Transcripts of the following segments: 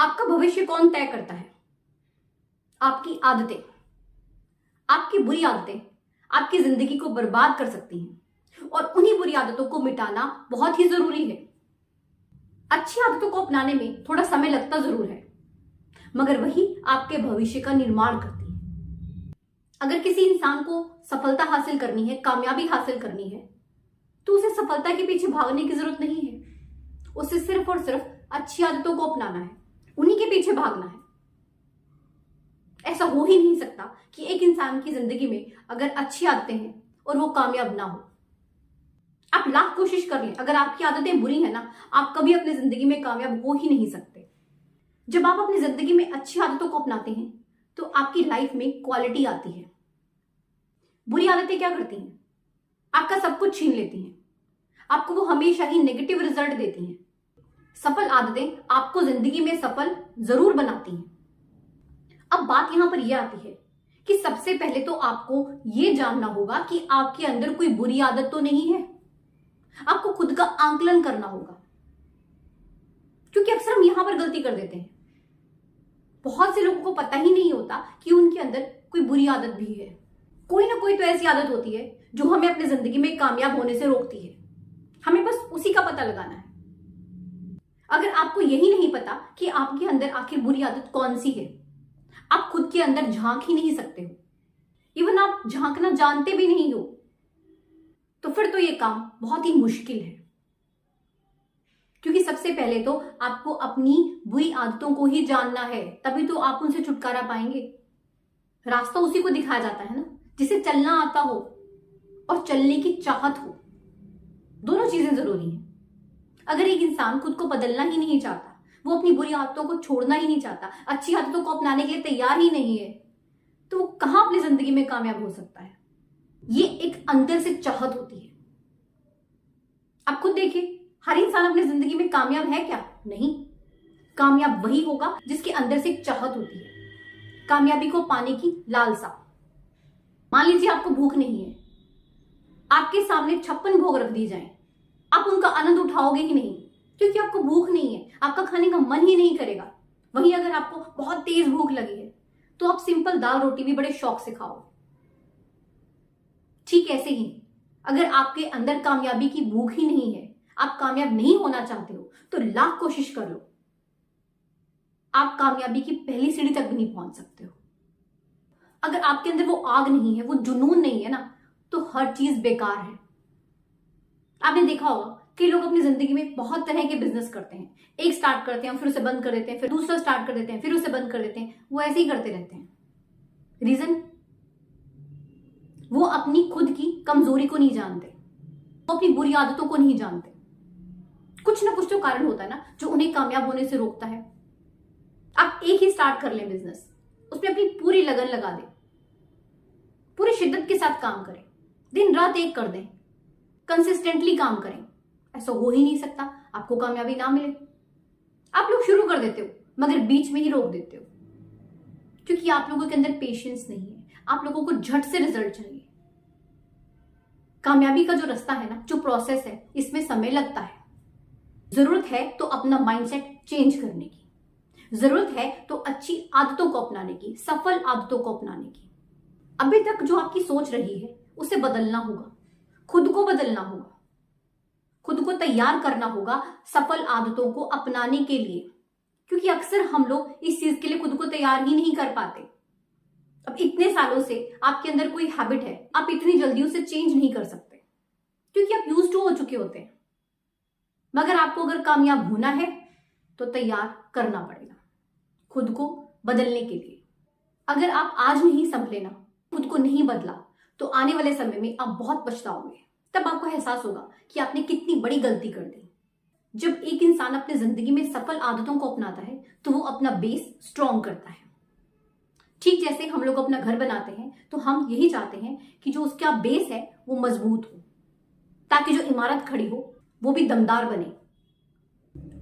आपका भविष्य कौन तय करता है? आपकी आदतें। आपकी बुरी आदतें आपकी जिंदगी को बर्बाद कर सकती हैं और उन्हीं बुरी आदतों को मिटाना बहुत ही जरूरी है। अच्छी आदतों को अपनाने में थोड़ा समय लगता जरूर है, मगर वही आपके भविष्य का निर्माण करती है। अगर किसी इंसान को सफलता हासिल करनी है, कामयाबी हासिल करनी है, तो उसे सफलता के पीछे भागने की जरूरत नहीं है। उसे सिर्फ और सिर्फ अच्छी आदतों को अपनाना है, उन्हीं के पीछे भागना है। ऐसा हो ही नहीं सकता कि एक इंसान की जिंदगी में अगर अच्छी आदतें हैं और वो कामयाब ना हो। आप लाख कोशिश कर लें, अगर आपकी आदतें बुरी हैं ना, आप कभी अपनी जिंदगी में कामयाब हो ही नहीं सकते। जब आप अपनी जिंदगी में अच्छी आदतों को अपनाते हैं तो आपकी लाइफ में क्वालिटी आती है। बुरी आदतें क्या करती हैं? आपका सब कुछ छीन लेती हैं, आपको वो हमेशा ही नेगेटिव रिजल्ट देती हैं। सफल आदतें आपको जिंदगी में सफल जरूर बनाती हैं। अब बात यहां पर यह आती है कि सबसे पहले तो आपको यह जानना होगा कि आपके अंदर कोई बुरी आदत तो नहीं है। आपको खुद का आंकलन करना होगा, क्योंकि अक्सर हम यहां पर गलती कर देते हैं। बहुत से लोगों को पता ही नहीं होता कि उनके अंदर कोई बुरी आदत भी है। कोई ना कोई तो ऐसी आदत होती है जो हमें अपनी जिंदगी में कामयाब होने से रोकती है। हमें बस उसी का पता लगाना है। अगर आपको यही नहीं पता कि आपके अंदर आखिर बुरी आदत कौन सी है, आप खुद के अंदर झांक ही नहीं सकते हो, इवन आप झांकना जानते भी नहीं हो, तो फिर तो ये काम बहुत ही मुश्किल है। क्योंकि सबसे पहले तो आपको अपनी बुरी आदतों को ही जानना है, तभी तो आप उनसे छुटकारा पाएंगे। रास्ता उसी को दिखाया जाता है ना, जिसे चलना आता हो और चलने की चाहत हो। दोनों चीजें जरूरी हैं। अगर एक इंसान खुद को बदलना ही नहीं चाहता, वो अपनी बुरी आदतों को छोड़ना ही नहीं चाहता, अच्छी आदतों को अपनाने के लिए तैयार ही नहीं है, तो वो कहां अपनी जिंदगी में कामयाब हो सकता है? ये एक अंदर से चाहत होती है। आप खुद देखिए, हर इंसान अपनी जिंदगी में कामयाब है क्या? नहीं। कामयाब वही होगा जिसके अंदर से एक चाहत होती है, कामयाबी को पाने की लालसा। मान लीजिए आपको भूख नहीं है, आपके सामने 56 भोग रख दी जाए, आप उनका आनंद उठाओगे ही नहीं, क्योंकि आपको भूख नहीं है, आपका खाने का मन ही नहीं करेगा। वहीं अगर आपको बहुत तेज भूख लगी है तो आप सिंपल दाल रोटी भी बड़े शौक से खाओ। ठीक ऐसे ही अगर आपके अंदर कामयाबी की भूख ही नहीं है, आप कामयाब नहीं होना चाहते हो, तो लाख कोशिश कर लो, आप कामयाबी की पहली सीढ़ी तक भी नहीं पहुंच सकते हो। अगर आपके अंदर वो आग नहीं है, वो जुनून नहीं है ना, तो हर चीज बेकार है। आपने देखा होगा कि लोग अपनी जिंदगी में बहुत तरह के बिजनेस करते हैं। एक स्टार्ट करते हैं, फिर उसे बंद कर देते हैं, फिर दूसरा स्टार्ट कर देते हैं, फिर उसे बंद कर देते हैं। वो ऐसे ही करते रहते हैं। रीजन? वो अपनी खुद की कमजोरी को नहीं जानते, वो अपनी बुरी आदतों को नहीं जानते। कुछ ना कुछ तो कारण होता है ना जो उन्हें कामयाब होने से रोकता है। आप एक ही स्टार्ट कर लें बिजनेस, उसमें अपनी पूरी लगन लगा दें, पूरी शिद्दत के साथ काम करें, दिन रात एक कर दें, कंसिस्टेंटली काम करें। ऐसा हो ही नहीं सकता आपको कामयाबी ना मिले। आप लोग शुरू कर देते हो मगर बीच में ही रोक देते हो, क्योंकि आप लोगों के अंदर पेशेंस नहीं है। आप लोगों को झट से रिजल्ट चाहिए। कामयाबी का जो रास्ता है ना, जो प्रोसेस है, इसमें समय लगता है। जरूरत है तो अपना माइंडसेट चेंज करने की, जरूरत है तो अच्छी आदतों को अपनाने की, सफल आदतों को अपनाने की। अभी तक जो आपकी सोच रही है उसे बदलना होगा, खुद को बदलना होगा, खुद को तैयार करना होगा सफल आदतों को अपनाने के लिए। क्योंकि अक्सर हम लोग इस चीज के लिए खुद को तैयार ही नहीं कर पाते। अब इतने सालों से आपके अंदर कोई हैबिट है, आप इतनी जल्दी उसे चेंज नहीं कर सकते, क्योंकि आप यूज्ड टू हो चुके होते हैं। मगर आपको अगर कामयाब होना है तो तैयार करना पड़ेगा खुद को बदलने के लिए। अगर आप आज नहीं संभले ना, खुद को नहीं बदला, तो आने वाले समय में आप बहुत पछताओगे। तब आपको एहसास होगा कि आपने कितनी बड़ी गलती कर दी। जब एक इंसान अपनी जिंदगी में सफल आदतों को अपनाता है तो वो अपना बेस स्ट्रॉन्ग करता है। ठीक जैसे हम लोग अपना घर बनाते हैं तो हम यही चाहते हैं कि जो उसका बेस है वो मजबूत हो, ताकि जो इमारत खड़ी हो वो भी दमदार बने।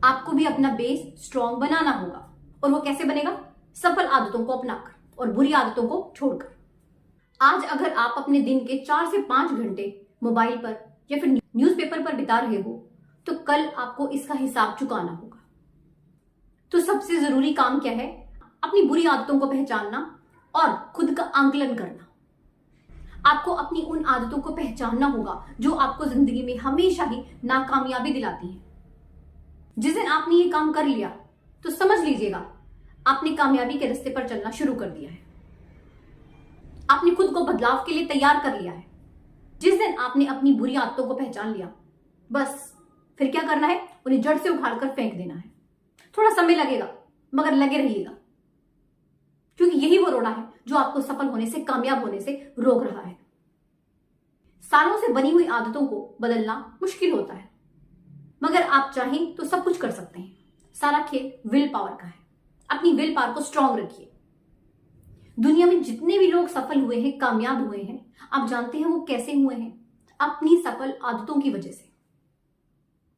आपको भी अपना बेस स्ट्रॉन्ग बनाना होगा, और वो कैसे बनेगा? सफल आदतों को अपनाकर और बुरी आदतों को छोड़कर। आज अगर आप अपने दिन के 4 से 5 घंटे मोबाइल पर या फिर न्यूज़पेपर पर बिता रहे हो, तो कल आपको इसका हिसाब चुकाना होगा। तो सबसे जरूरी काम क्या है? अपनी बुरी आदतों को पहचानना और खुद का आंकलन करना। आपको अपनी उन आदतों को पहचानना होगा जो आपको जिंदगी में हमेशा ही नाकामयाबी दिलाती हैं। जिस दिन आपने ये काम कर लिया तो समझ लीजिएगा आपने कामयाबी के रास्ते पर चलना शुरू कर दिया है। आपने खुद को बदलाव के लिए तैयार कर लिया है। जिस दिन आपने अपनी बुरी आदतों को पहचान लिया, बस फिर क्या करना है? उन्हें जड़ से उखाड़ कर फेंक देना है। थोड़ा समय लगेगा, मगर लगे रहिएगा, क्योंकि यही वो रोड़ा है जो आपको सफल होने से, कामयाब होने से रोक रहा है। सालों से बनी हुई आदतों को बदलना मुश्किल होता है, मगर आप चाहें तो सब कुछ कर सकते हैं। सारा खेल विल पावर का है। अपनी विल पावर को स्ट्रांग रखिए। दुनिया में जितने भी लोग सफल हुए हैं, कामयाब हुए हैं, आप जानते हैं वो कैसे हुए हैं? अपनी सफल आदतों की वजह से।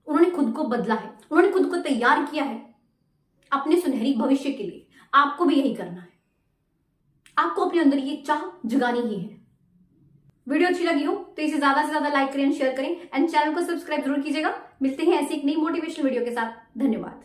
उन्होंने खुद को बदला है, उन्होंने खुद को तैयार किया है अपने सुनहरी भविष्य के लिए। आपको भी यही करना है। आपको अपने अंदर ये चाह जगानी ही है। वीडियो अच्छी लगी हो तो इसे ज्यादा से ज्यादा लाइक करें, शेयर करें एंड चैनल को सब्सक्राइब जरूर कीजिएगा। मिलते हैं ऐसी एक नई मोटिवेशनल वीडियो के साथ। धन्यवाद।